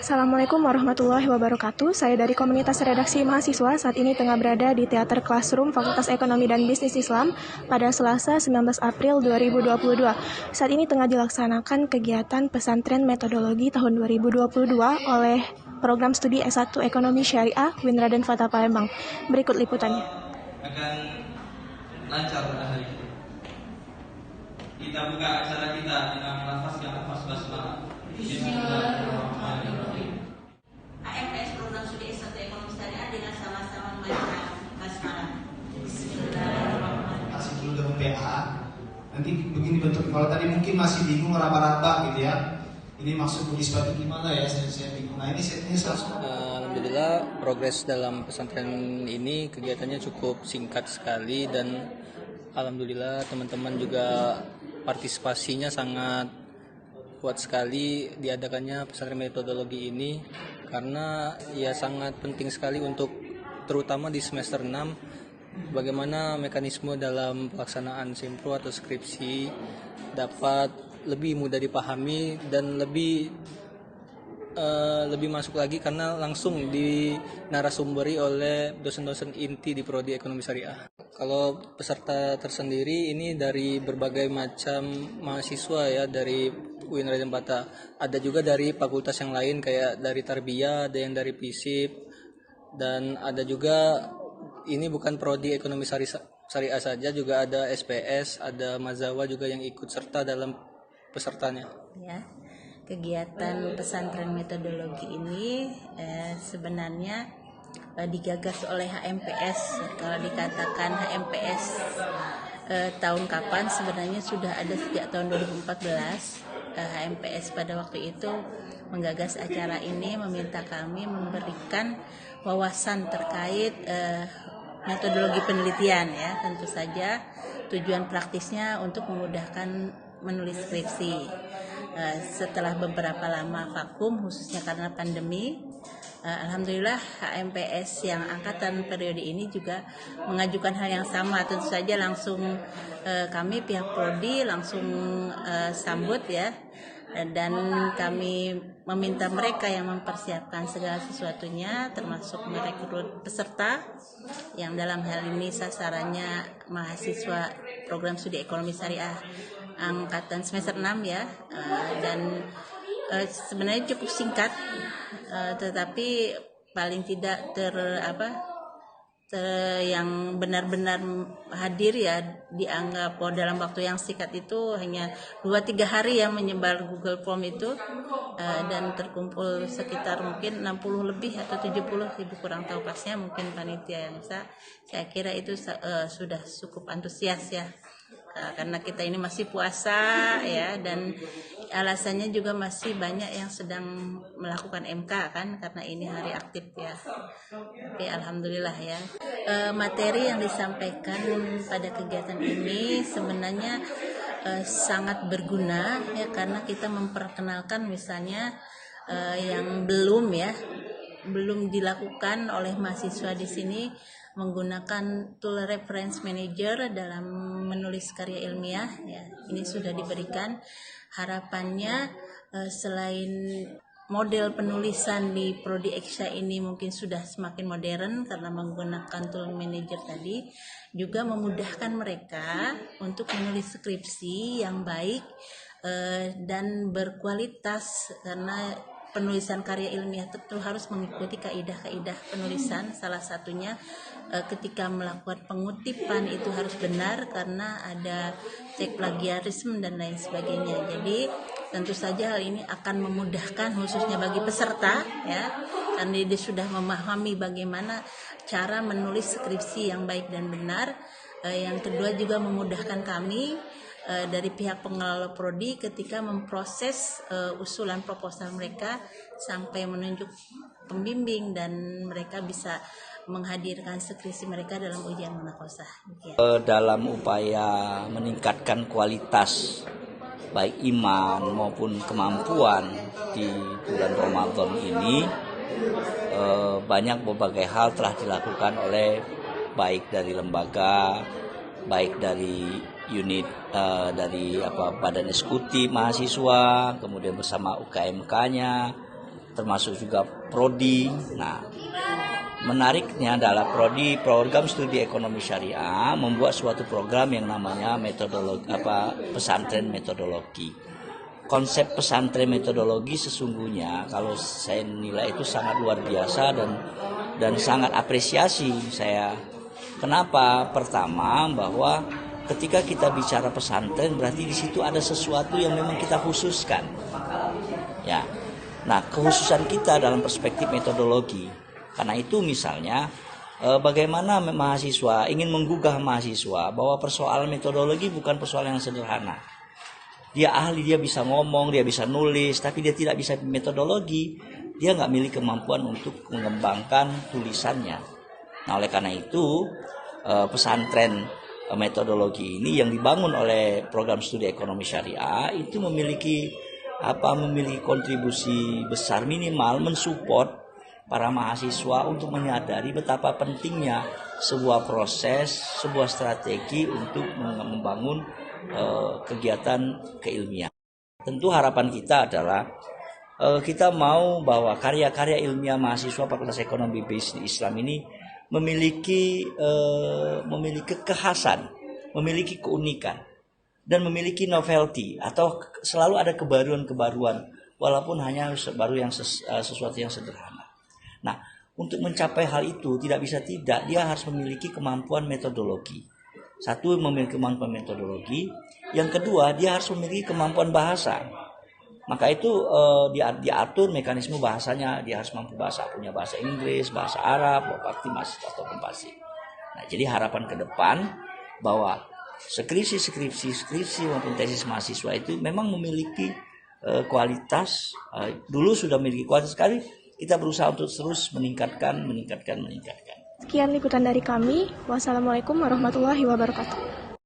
Assalamualaikum warahmatullahi wabarakatuh. Saya dari komunitas redaksi mahasiswa saat ini tengah berada di Teater Classroom Fakultas Ekonomi dan Bisnis Islam pada Selasa 19 April 2022. Saat ini tengah dilaksanakan kegiatan pesantren metodologi tahun 2022 oleh program studi S1 Ekonomi Syariah UIN Raden Fatah Palembang. Berikut liputannya. Akan lancar pada hari ini. Kita buka acara kita dengan melafazkan lafaz basmalah. Bismillahirrahmanirrahim. AMPS program studi S1 Ekonomi Syariah dengan sama-sama membaca basmalah. Bismillahirrahmanirrahim. Kasih dulu dengan PA. Nanti begini bentuk. Kalau tadi mungkin masih bingung raba-raba gitu ya. Ini maksud budi sepatu gimana ya? Saya bingung. Nah ini setnya langsung. Alhamdulillah progres dalam pesantren ini kegiatannya cukup singkat sekali dan alhamdulillah teman-teman juga partisipasinya sangat kuat sekali diadakannya pesantren metodologi ini karena ya sangat penting sekali untuk terutama di semester 6 bagaimana mekanisme dalam pelaksanaan sempro atau skripsi dapat lebih mudah dipahami dan lebih masuk lagi karena langsung dinarasumberi oleh dosen-dosen inti di Prodi Ekonomi Syariah. Kalau peserta tersendiri ini dari berbagai macam mahasiswa ya dari UIN Raden Fatah. Ada juga dari fakultas yang lain kayak dari Tarbiyah, ada yang dari FISIP dan ada juga ini bukan Prodi Ekonomi Syariah saja, juga ada SPS, ada Mazawa juga yang ikut serta dalam pesertanya. Ya. Kegiatan pesantren metodologi ini sebenarnya digagas oleh HMPS. Kalau dikatakan HMPS tahun kapan, sebenarnya sudah ada sejak tahun 2014. HMPS pada waktu itu menggagas acara ini, meminta kami memberikan wawasan terkait metodologi penelitian ya. Tentu saja tujuan praktisnya untuk memudahkan menulis skripsi. Setelah beberapa lama vakum khususnya karena pandemi, alhamdulillah HMPS yang angkatan periode ini juga mengajukan hal yang sama. Tentu saja langsung kami pihak prodi langsung sambut ya, dan kami meminta mereka yang mempersiapkan segala sesuatunya termasuk merekrut peserta yang dalam hal ini sasarannya mahasiswa program studi ekonomi syariah angkatan semester 6 ya, dan sebenarnya cukup singkat, tetapi paling tidak yang benar-benar hadir ya dianggap dalam waktu yang singkat itu hanya 2-3 hari yang menyebar Google Form itu, dan terkumpul sekitar mungkin 60 lebih atau 70, ibu kurang tahu pasnya, mungkin panitia yang bisa. Saya kira itu sudah cukup antusias ya, karena kita ini masih puasa ya, dan alasannya juga masih banyak yang sedang melakukan MK kan, karena ini hari aktif ya. Tapi alhamdulillah ya, materi yang disampaikan pada kegiatan ini sebenarnya sangat berguna ya, karena kita memperkenalkan misalnya yang belum dilakukan oleh mahasiswa di sini, menggunakan tool reference manager dalam menulis karya ilmiah ya. Ini sudah diberikan. Harapannya selain model penulisan di Prodi Eksya ini mungkin sudah semakin modern karena menggunakan tool manager tadi, juga memudahkan mereka untuk menulis skripsi yang baik dan berkualitas, karena penulisan karya ilmiah tentu harus mengikuti kaidah-kaidah penulisan. Salah satunya ketika melakukan pengutipan itu harus benar karena ada cek plagiarisme dan lain sebagainya. Jadi tentu saja hal ini akan memudahkan khususnya bagi peserta ya, karena dia sudah memahami bagaimana cara menulis skripsi yang baik dan benar. Yang kedua juga memudahkan kami dari pihak pengelola prodi ketika memproses usulan proposal mereka sampai menunjuk pembimbing dan mereka bisa menghadirkan skripsi mereka dalam ujian munaqosyah. Dalam upaya meningkatkan kualitas baik iman maupun kemampuan di bulan Ramadan ini, banyak berbagai hal telah dilakukan oleh baik dari lembaga, baik dari unit dari badan eksekutif mahasiswa, kemudian bersama UKMK-nya, termasuk juga prodi. Nah, menariknya adalah prodi program studi ekonomi syariah membuat suatu program yang namanya metodologi pesantren metodologi. Konsep pesantren metodologi sesungguhnya kalau saya nilai itu sangat luar biasa dan sangat apresiasi saya. Kenapa? Pertama, bahwa ketika kita bicara pesantren berarti di situ ada sesuatu yang memang kita khususkan. Ya. Nah, kekhususan kita dalam perspektif metodologi. Karena itu misalnya bagaimana mahasiswa ingin menggugah mahasiswa bahwa persoalan metodologi bukan persoalan yang sederhana. Dia ahli, dia bisa ngomong, dia bisa nulis, tapi dia tidak bisa metodologi. Dia nggak miliki kemampuan untuk mengembangkan tulisannya. Nah, oleh karena itu pesantren metodologi ini yang dibangun oleh program studi ekonomi syariah itu memiliki kontribusi besar, minimal mensupport para mahasiswa untuk menyadari betapa pentingnya sebuah proses, sebuah strategi untuk membangun kegiatan keilmian. Tentu harapan kita adalah kita mau bahwa karya-karya ilmiah mahasiswa Fakultas Ekonomi Bisnis Islam ini memiliki kekhasan, memiliki keunikan, dan memiliki novelty atau selalu ada kebaruan-kebaruan walaupun hanya baru yang sesuatu yang sederhana. Nah, untuk mencapai hal itu tidak bisa tidak dia harus memiliki kemampuan metodologi. Satu, memiliki kemampuan metodologi. Yang kedua, dia harus memiliki kemampuan bahasa. Maka itu diatur mekanisme bahasanya. Dia harus mampu punya bahasa Inggris, bahasa Arab, optimas atau fasih. Nah, jadi harapan ke depan bahwa skripsi maupun tesis mahasiswa itu memang memiliki kualitas. Dulu sudah memiliki kualitas sekali. Kita berusaha untuk terus meningkatkan. Sekian liputan dari kami. Wassalamualaikum warahmatullahi wabarakatuh.